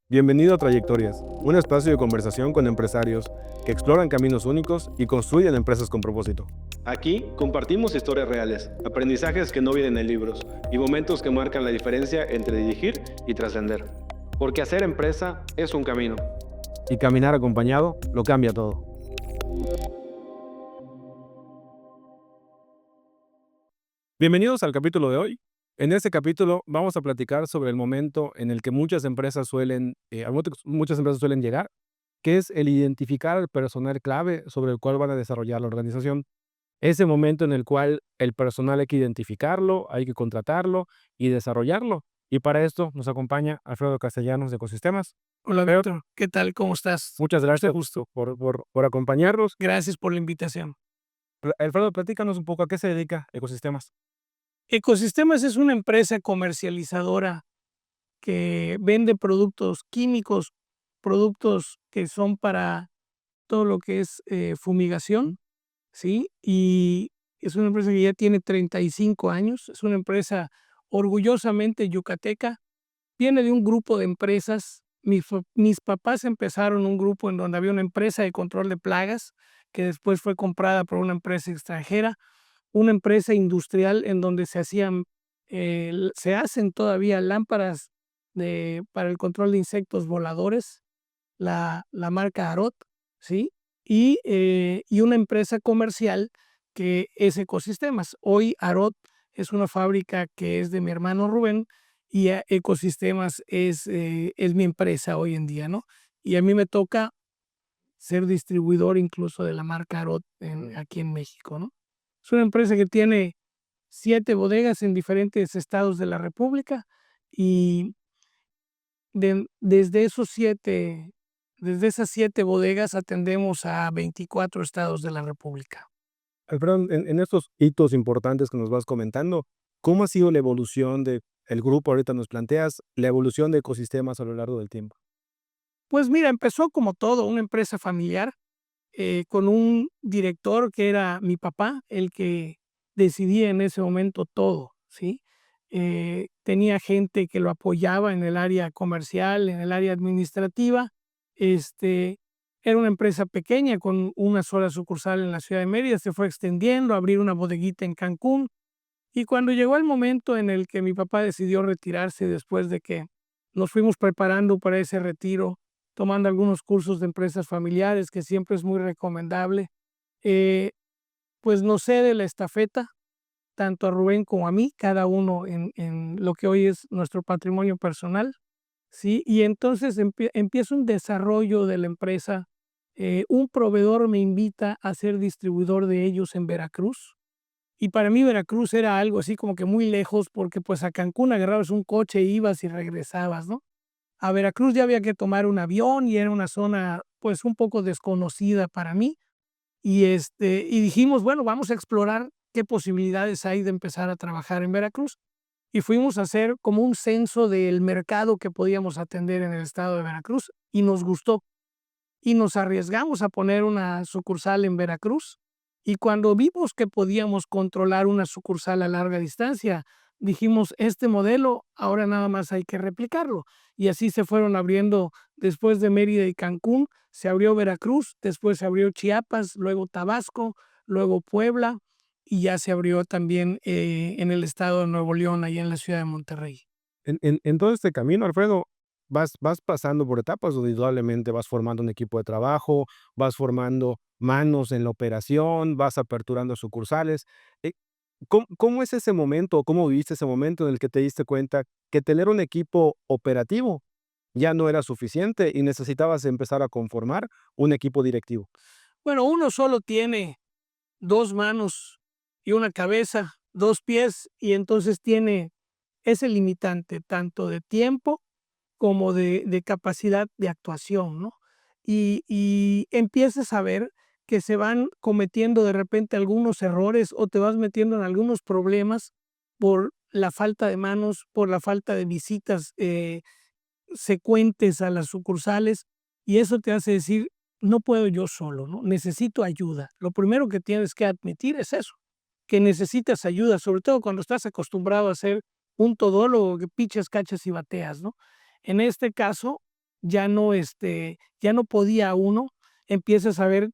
Bienvenido a Trayectorias, un espacio de conversación con empresarios que exploran caminos únicos y construyen empresas con propósito. Aquí compartimos historias reales, aprendizajes que no vienen en libros y momentos que marcan la diferencia entre dirigir y trascender. Porque hacer empresa es un camino. Y caminar acompañado lo cambia todo. Bienvenidos al capítulo de hoy. En este capítulo vamos a platicar sobre el momento en el que muchas empresas suelen llegar, que es el identificar al personal clave sobre el cual van a desarrollar la organización. Ese momento en el cual el personal hay que identificarlo, hay que contratarlo y desarrollarlo. Y para esto nos acompaña Alfredo Castellanos de Ecosistemas. Hola, Alfredo, Víctor. ¿Qué tal? ¿Cómo estás? muchas gracias justo por acompañarnos. Gracias por la invitación. Alfredo, platícanos un poco a qué se dedica Ecosistemas. Ecosistemas es una empresa comercializadora que vende productos químicos, productos que son para todo lo que es fumigación, ¿sí? Y es una empresa que ya tiene 35 años, es una empresa orgullosamente yucateca, viene de un grupo de empresas. Mis papás empezaron un grupo en donde había una empresa de control de plagas que después fue comprada por una empresa extranjera, una empresa industrial en donde se hacen todavía lámparas para el control de insectos voladores, la marca Arot, ¿sí? Y una empresa comercial que es Ecosistemas. Hoy Arot es una fábrica que es de mi hermano Rubén y Ecosistemas es mi empresa hoy en día, ¿no? Y a mí me toca ser distribuidor incluso de la marca Arot aquí en México, ¿no? Es una empresa que tiene 7 bodegas en diferentes estados de la república y desde esas 7 bodegas atendemos a 24 estados de la república. Alfredo, en estos hitos importantes que nos vas comentando, ¿cómo ha sido la evolución del grupo? Ahorita nos planteas la evolución de Ecosistemas a lo largo del tiempo. Pues mira, empezó como todo, una empresa familiar, con un director que era mi papá, el que decidía en ese momento todo, ¿sí? Tenía gente que lo apoyaba en el área comercial, en el área administrativa. Este, Era una empresa pequeña con una sola sucursal en la ciudad de Mérida, se fue extendiendo, a abrir una bodeguita en Cancún. Y cuando llegó el momento en el que mi papá decidió retirarse después de que nos fuimos preparando para ese retiro, tomando algunos cursos de empresas familiares, que siempre es muy recomendable, eh, pues nos cede la estafeta tanto a Rubén como a mí, cada uno en lo que hoy es nuestro patrimonio personal, ¿sí? Y entonces empieza un desarrollo de la empresa. Un proveedor me invita a ser distribuidor de ellos en Veracruz. Y para mí Veracruz era algo así como que muy lejos, porque, pues, a Cancún agarrabas un coche, ibas y regresabas, ¿no? A Veracruz ya había que tomar un avión y era una zona, pues, un poco desconocida para mí. Y dijimos: "Bueno, vamos a explorar qué posibilidades hay de empezar a trabajar en Veracruz". Y fuimos a hacer como un censo del mercado que podíamos atender en el estado de Veracruz, y nos gustó. Y nos arriesgamos a poner una sucursal en Veracruz, y cuando vimos que podíamos controlar una sucursal a larga distancia, dijimos: "Este modelo ahora nada más hay que replicarlo". Y así se fueron abriendo, después de Mérida y Cancún, se abrió Veracruz, después se abrió Chiapas, luego Tabasco, luego Puebla, y ya se abrió también, en el estado de Nuevo León, allá en la ciudad de Monterrey. En todo este camino, Alfredo, vas pasando por etapas donde indudablemente vas formando un equipo de trabajo, vas formando manos en la operación, vas aperturando sucursales. Eh, ¿Cómo es ese momento, o cómo viviste ese momento en el que te diste cuenta que tener un equipo operativo ya no era suficiente y necesitabas empezar a conformar un equipo directivo? Bueno, uno solo tiene 2 manos y una cabeza, 2 pies, y entonces tiene ese limitante tanto de tiempo como de capacidad de actuación, ¿no? Y empiezas a ver que se van cometiendo de repente algunos errores o te vas metiendo en algunos problemas por la falta de manos, por la falta de visitas, secuentes a las sucursales, y eso te hace decir: "No puedo yo solo, ¿no? Necesito ayuda". Lo primero que tienes que admitir es eso, que necesitas ayuda, sobre todo cuando estás acostumbrado a ser un todólogo que pichas, cachas y bateas, ¿no? En este caso, ya no podía uno, empiezas a ver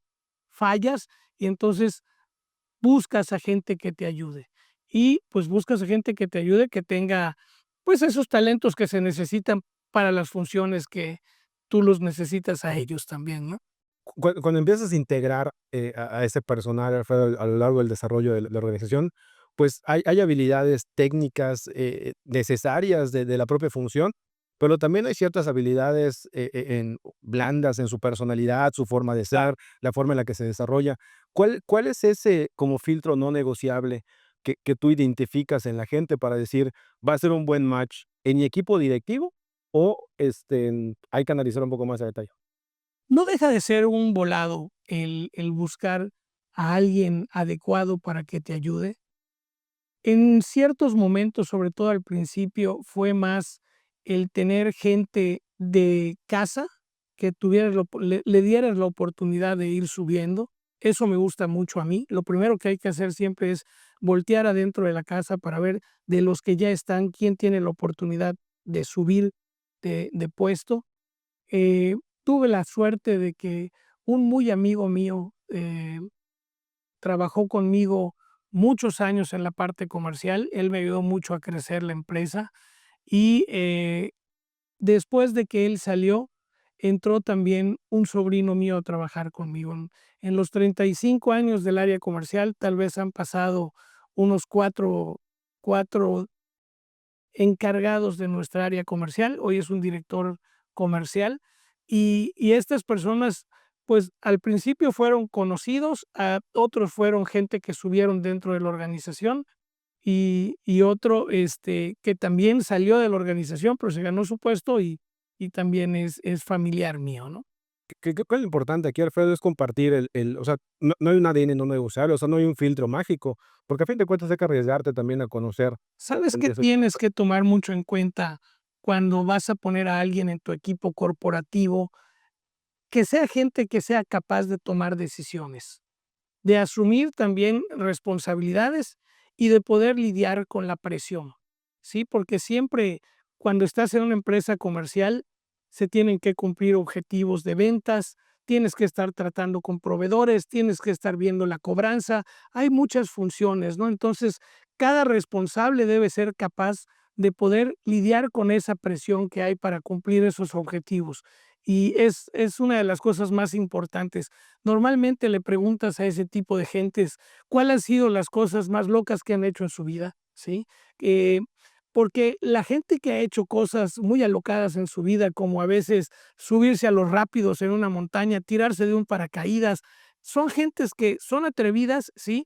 fallas y entonces buscas a gente que te ayude. Y, pues, buscas a gente que te ayude, que tenga, pues, esos talentos que se necesitan para las funciones que tú los necesitas a ellos también, ¿no? Cuando empiezas a integrar, a ese personal, Alfredo, a lo largo del desarrollo de la organización, pues, hay habilidades técnicas, necesarias de la propia función, pero también hay ciertas habilidades, en blandas en su personalidad, su forma de ser, la forma en la que se desarrolla. ¿Cuál es ese como filtro no negociable que tú identificas en la gente para decir: "Va a ser un buen match en mi equipo directivo", o, hay que analizar un poco más a detalle? No deja de ser un volado el buscar a alguien adecuado para que te ayude. En ciertos momentos, sobre todo al principio, fue más el tener gente de casa que tuvieras la opo le dieras la oportunidad de ir subiendo. Eso me gusta mucho a mí. Lo primero que hay que hacer siempre es voltear adentro de la casa para ver de los que ya están, quién tiene la oportunidad de subir de puesto. Eh, Tuve la suerte de que un muy amigo mío, trabajó conmigo muchos años en la parte comercial. Él me ayudó mucho a crecer la empresa y, después de que él salió, entró también un sobrino mío a trabajar conmigo. En los 35 años del área comercial, tal vez han pasado unos 4 encargados de nuestra área comercial. Hoy es un director comercial y estas personas, pues, al principio fueron conocidos, otros fueron gente que subieron dentro de la organización y otro, que también salió de la organización, pero se ganó su puesto y también es familiar mío, ¿no? Que creo lo importante aquí, Alfredo, es compartir o sea, no hay un ADN no negociable, o sea, no hay un filtro mágico, porque a fin de cuentas hay que arriesgarte también a conocer ¿Sabes qué gente de tienes que tomar mucho en cuenta cuando vas a poner a alguien en tu equipo corporativo? Que sea gente que sea capaz de tomar decisiones, de asumir también responsabilidades y de poder lidiar con la presión, ¿sí? Porque siempre cuando estás en una empresa comercial se tienen que cumplir objetivos de ventas, tienes que estar tratando con proveedores, tienes que estar viendo la cobranza, hay muchas funciones, ¿no? Entonces, cada responsable debe ser capaz de poder lidiar con esa presión que hay para cumplir esos objetivos. Y es una de las cosas más importantes. Normalmente le preguntas a ese tipo de gentes, ¿cuál han sido las cosas más locas que han hecho en su vida? ¿Sí? Eh, Porque la gente que ha hecho cosas muy alocadas en su vida, como a veces subirse a los rápidos en una montaña, tirarse de un paracaídas, son gentes que son atrevidas, ¿sí?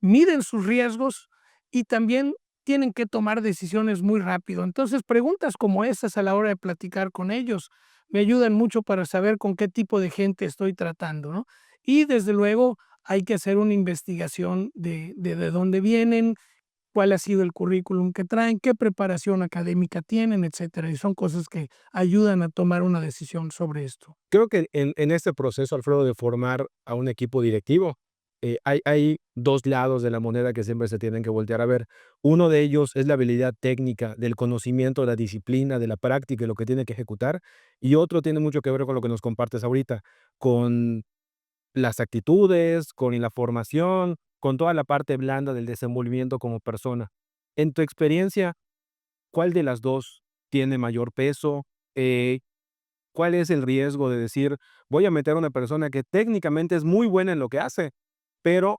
Miden sus riesgos y también tienen que tomar decisiones muy rápido. Entonces, preguntas como esas a la hora de platicar con ellos me ayudan mucho para saber con qué tipo de gente estoy tratando, ¿no? Y desde luego hay que hacer una investigación de dónde vienen, cuál ha sido el currículum que traen, qué preparación académica tienen, etcétera. Y son cosas que ayudan a tomar una decisión sobre esto. creo que en este proceso, Alfredo, de formar a un equipo directivo, hay 2 lados de la moneda que siempre se tienen que voltear a ver. Uno de ellos es la habilidad técnica, del conocimiento, de la disciplina, de la práctica y lo que tiene que ejecutar, y otro tiene mucho que ver con lo que nos compartes ahorita, con las actitudes, con la formación, con toda la parte blanda del desenvolvimiento como persona. En tu experiencia, ¿cuál de las 2 tiene mayor peso? Eh, ¿Cuál es el riesgo de decir, voy a meter a una persona que técnicamente es muy buena en lo que hace, pero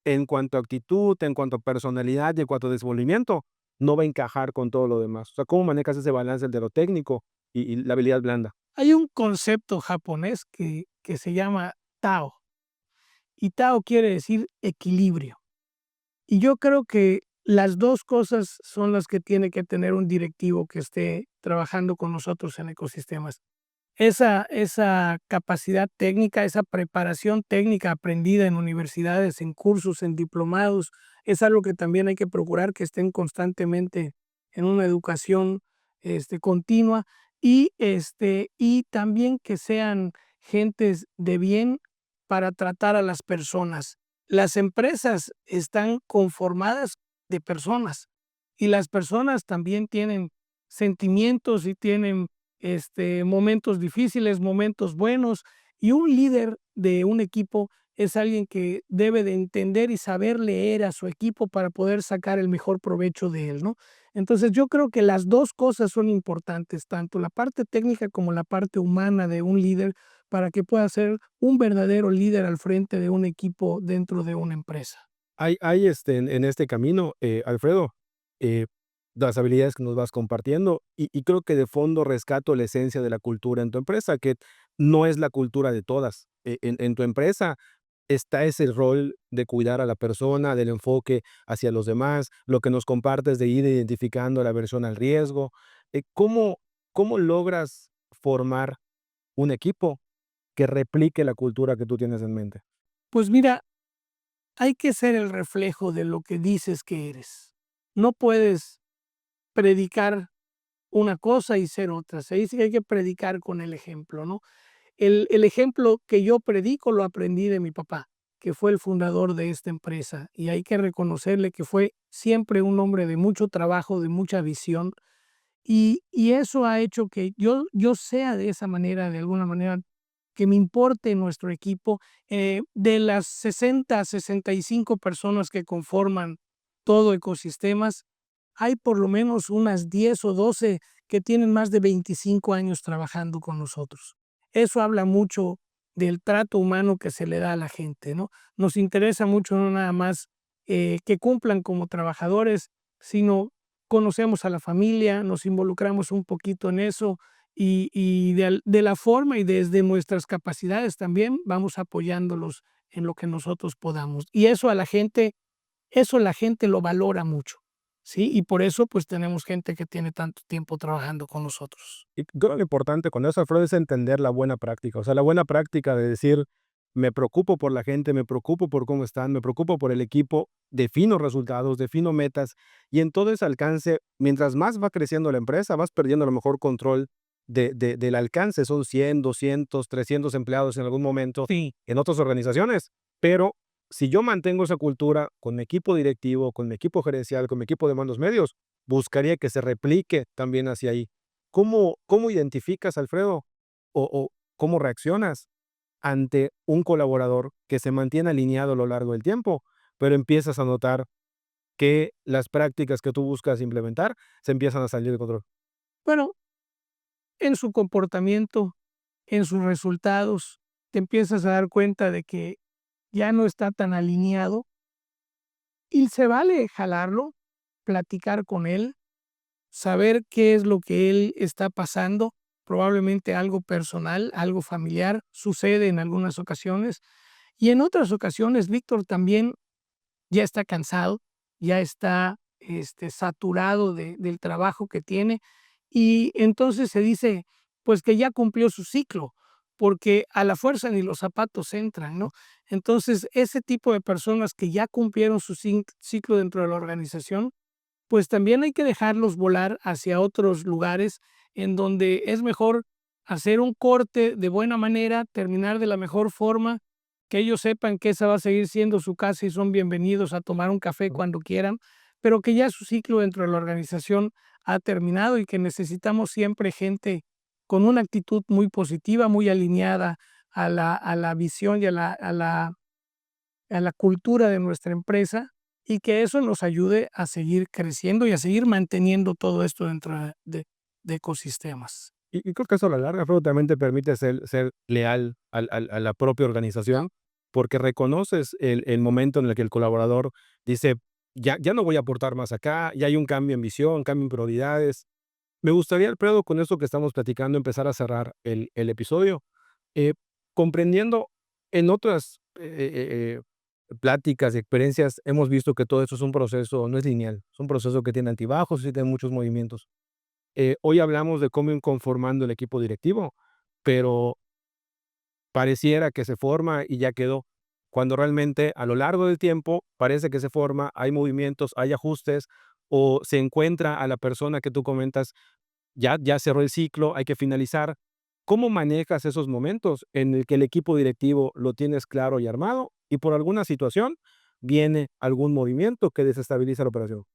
en cuanto a actitud, en cuanto a personalidad y en cuanto a desenvolvimiento, no va a encajar con todo lo demás? O sea, ¿cómo manejas ese balance entre lo técnico y la habilidad blanda? Hay un concepto japonés que se llama Tao, y Tao quiere decir equilibrio. Y yo creo que las 2 cosas son las que tiene que tener un directivo que esté trabajando con nosotros en ecosistemas. Esa capacidad técnica, esa preparación técnica aprendida en universidades, en cursos, en diplomados, es algo que también hay que procurar que estén constantemente en una educación, continua y también que sean gentes de bien para tratar a las personas. Las empresas están conformadas de personas y las personas también tienen sentimientos y tienen momentos difíciles, momentos buenos, y un líder de un equipo es alguien que debe de entender y saber leer a su equipo para poder sacar el mejor provecho de él, ¿no? Entonces, yo creo que las 2 cosas son importantes, tanto la parte técnica como la parte humana de un líder, para que pueda ser un verdadero líder al frente de un equipo dentro de una empresa. Hay, en este camino, Alfredo, eh, las habilidades que nos vas compartiendo, y creo que de fondo rescato la esencia de la cultura en tu empresa, que no es la cultura de todas. En tu empresa está ese rol de cuidar a la persona, del enfoque hacia los demás, lo que nos compartes de ir identificando la aversión al riesgo. ¿Cómo logras formar un equipo que replique la cultura que tú tienes en mente? Pues mira, hay que ser el reflejo de lo que dices que eres. No puedes predicar una cosa y ser otra. Se dice que hay que predicar con el ejemplo, ¿no? El ejemplo que yo predico lo aprendí de mi papá, que fue el fundador de esta empresa, y hay que reconocerle que fue siempre un hombre de mucho trabajo, de mucha visión, y eso ha hecho que yo sea de esa manera, de alguna manera, que me importe nuestro equipo. De las 65 personas que conforman todo Ecosistemas, hay por lo menos unas 10 o 12 que tienen más de 25 años trabajando con nosotros. Eso habla mucho del trato humano que se le da a la gente, ¿no? Nos interesa mucho no nada más, que cumplan como trabajadores, sino conocemos a la familia, nos involucramos un poquito en eso, y de la forma y desde nuestras capacidades también vamos apoyándolos en lo que nosotros podamos. Y eso la gente lo valora mucho, ¿sí? Y por eso, pues, tenemos gente que tiene tanto tiempo trabajando con nosotros. Y creo que lo importante con eso, Alfredo, es entender la buena práctica. O sea, la buena práctica de decir, me preocupo por la gente, me preocupo por cómo están, me preocupo por el equipo, defino resultados, defino metas, y en todo ese alcance, mientras más va creciendo la empresa, vas perdiendo a lo mejor control del alcance. Son 100, 200, 300 empleados en algún momento Sí. en otras organizaciones, pero si yo mantengo esa cultura con mi equipo directivo, con mi equipo gerencial, con mi equipo de mandos medios, buscaría que se replique también hacia ahí. ¿Cómo identificas, Alfredo, o cómo reaccionas ante un colaborador que se mantiene alineado a lo largo del tiempo, pero empiezas a notar que las prácticas que tú buscas implementar se empiezan a salir de control? Bueno, en su comportamiento, en sus resultados, te empiezas a dar cuenta de que ya no está tan alineado, y se vale jalarlo, platicar con él, saber qué es lo que él está pasando, probablemente algo personal, algo familiar, sucede en algunas ocasiones, y en otras ocasiones Víctor también ya está cansado, ya está, saturado del trabajo que tiene, y entonces se dice, pues, que ya cumplió su ciclo, porque a la fuerza ni los zapatos entran, ¿no? Entonces, ese tipo de personas que ya cumplieron su ciclo dentro de la organización, pues también hay que dejarlos volar hacia otros lugares en donde es mejor hacer un corte de buena manera, terminar de la mejor forma, que ellos sepan que esa va a seguir siendo su casa y son bienvenidos a tomar un café Ujú. cuando quieran, pero que ya su ciclo dentro de la organización ha terminado y que necesitamos siempre gente con una actitud muy positiva, muy alineada a la visión y a la cultura de nuestra empresa, y que eso nos ayude a seguir creciendo y a seguir manteniendo todo esto dentro de ecosistemas. Y creo que eso a la larga, Alfredo, también te permite ser leal a la propia organización, porque reconoces el momento en el que el colaborador dice: "Ya no voy a aportar más acá, ya hay un cambio en visión, cambio en prioridades". Me gustaría, Alfredo, con esto que estamos platicando, empezar a cerrar el episodio, eh, comprendiendo en otras, pláticas y experiencias, hemos visto que todo esto es un proceso, no es lineal, es un proceso que tiene altibajos y tiene muchos movimientos. Hoy hablamos de cómo ir conformando el equipo directivo, pero pareciera que se forma y ya quedó, cuando realmente a lo largo del tiempo parece que se forma, hay movimientos, hay ajustes, o se encuentra a la persona que tú comentas, ya cerró el ciclo, hay que finalizar. ¿Cómo manejas esos momentos en el que el equipo directivo lo tienes claro y armado y por alguna situación viene algún movimiento que desestabiliza la operación?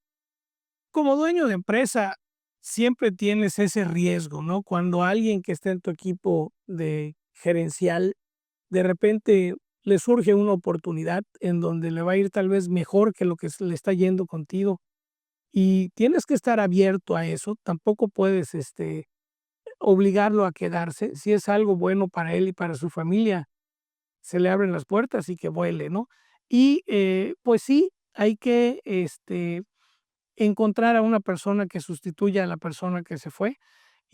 Como dueño de empresa, siempre tienes ese riesgo, ¿no? Cuando alguien que está en tu equipo de gerencial, de repente le surge una oportunidad en donde le va a ir tal vez mejor que lo que le está yendo contigo y tienes que estar abierto a eso. Tampoco puedes obligarlo a quedarse. Si es algo bueno para él y para su familia, se le abren las puertas y que vuele, ¿no? Y pues sí, hay que encontrar a una persona que sustituya a la persona que se fue.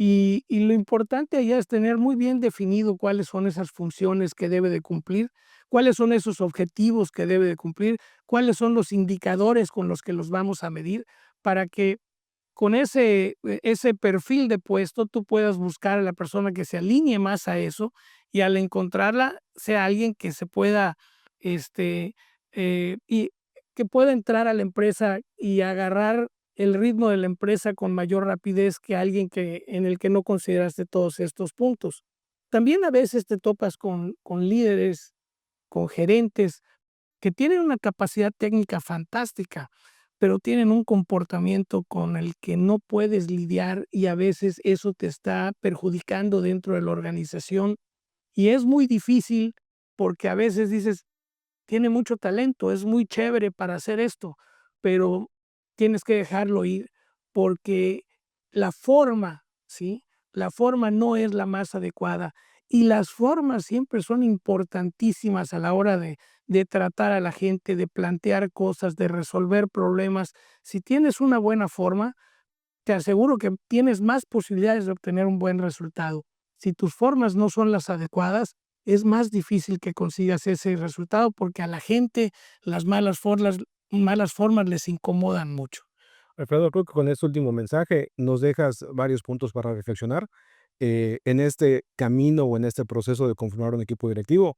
Y lo importante allá es tener muy bien definido cuáles son esas funciones que debe de cumplir, cuáles son esos objetivos que debe de cumplir, cuáles son los indicadores con los que los vamos a medir, para que con ese perfil de puesto tú puedas buscar a la persona que se alinee más a eso y al encontrarla sea alguien que se pueda, y que pueda entrar a la empresa y agarrar el ritmo de la empresa con mayor rapidez que alguien en el que no consideraste todos estos puntos. También a veces te topas con líderes, con gerentes que tienen una capacidad técnica fantástica, pero tienen un comportamiento con el que no puedes lidiar y a veces eso te está perjudicando dentro de la organización. Y es muy difícil porque a veces dices, tiene mucho talento, es muy chévere para hacer esto, pero tienes que dejarlo ir porque la forma, ¿sí? La forma no es la más adecuada y las formas siempre son importantísimas a la hora de tratar a la gente, de plantear cosas, de resolver problemas. Si tienes una buena forma, te aseguro que tienes más posibilidades de obtener un buen resultado. Si tus formas no son las adecuadas, es más difícil que consigas ese resultado porque a la gente las malas formas les incomodan mucho. Alfredo, creo que con este último mensaje nos dejas varios puntos para reflexionar en este camino o en este proceso de conformar un equipo directivo.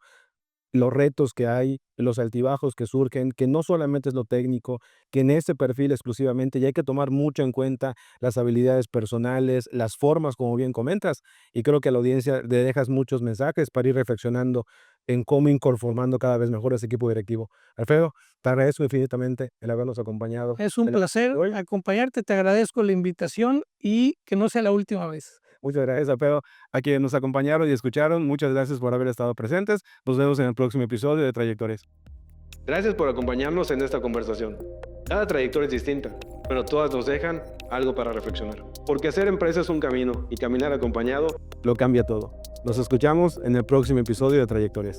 Los retos que hay, los altibajos que surgen, que no solamente es lo técnico, que en ese perfil exclusivamente, y hay que tomar mucho en cuenta las habilidades personales, las formas, como bien comentas, y creo que a la audiencia le dejas muchos mensajes para ir reflexionando en cómo ir conformando cada vez mejor ese equipo directivo. Alfredo, te agradezco infinitamente el habernos acompañado Es un el día placer de hoy. acompañarte, te agradezco la invitación y que no sea la última vez. Muchas gracias, Alfredo. A quienes nos acompañaron y escucharon, muchas gracias por haber estado presentes. Nos vemos en el próximo episodio de Trayectorias. Gracias por acompañarnos en esta conversación. Cada trayectoria es distinta, pero todas nos dejan algo para reflexionar. Porque hacer empresa es un camino y caminar acompañado lo cambia todo. Nos escuchamos en el próximo episodio de Trayectorias.